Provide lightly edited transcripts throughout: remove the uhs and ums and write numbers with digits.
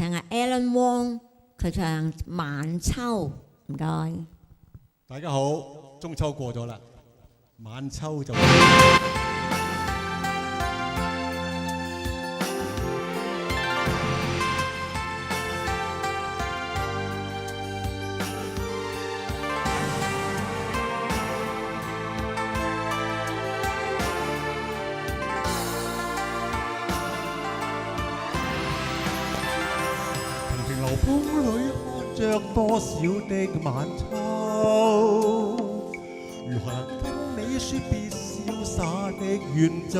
聽下 Alan Wong 佢唱《晚秋》，唔該。大家好，中秋過咗啦，晚秋就。樓風裏看着多少的晚秋，如何能跟你說別瀟灑的遠走？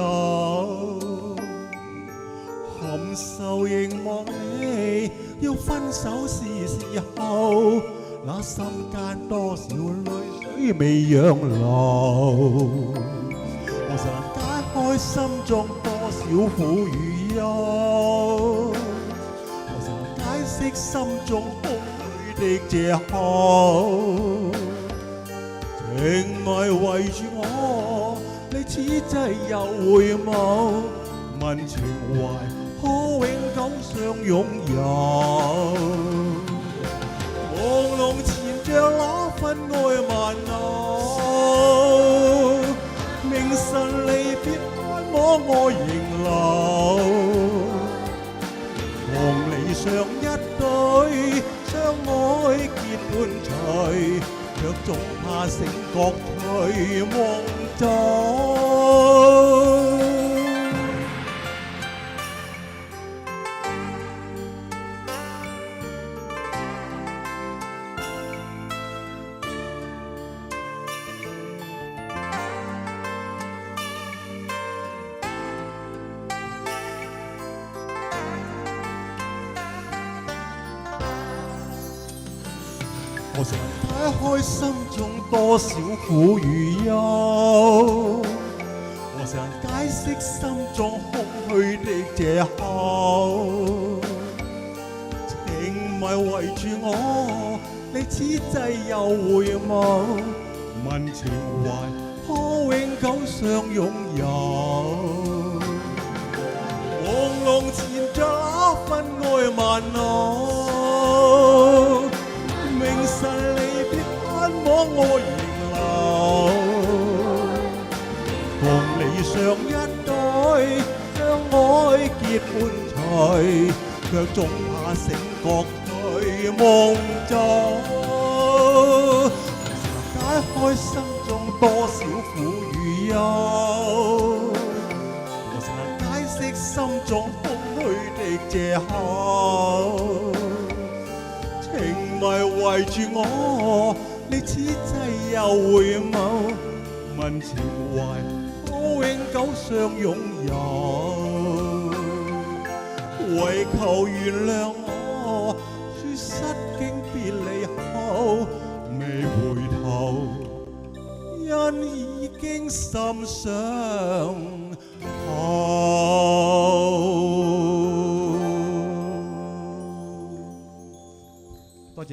含愁凝望你，要分手是時候，那心間多少淚水未讓流，何時能解開心中多少苦與憂？解釋心中空虛的藉口，情迷圍住我，你此際又回眸，問情懷可永久相擁有。朦朧纏着那份愛漫流，明晨離別看我愛仍留。夢理想一對，相愛結伴隨，卻總怕醒覺隨夢走。何時能解開心中多少苦與憂？何時能解釋心中空虛的藉口？情迷圍住我，你此際又回眸，問情懷可永久相擁有。朦朧纏着那份愛漫流，明晨離別盼望愛仍留，共理想一對，相愛結伴隨，卻總怕醒覺隨夢走。解開心中多少苦與憂？何時能解釋心中空虛的藉口？情迷圍住我，你此際又回眸，問情懷可永久相擁有。為求原諒我，說失經別離後未回頭，因已經心傷透。多謝。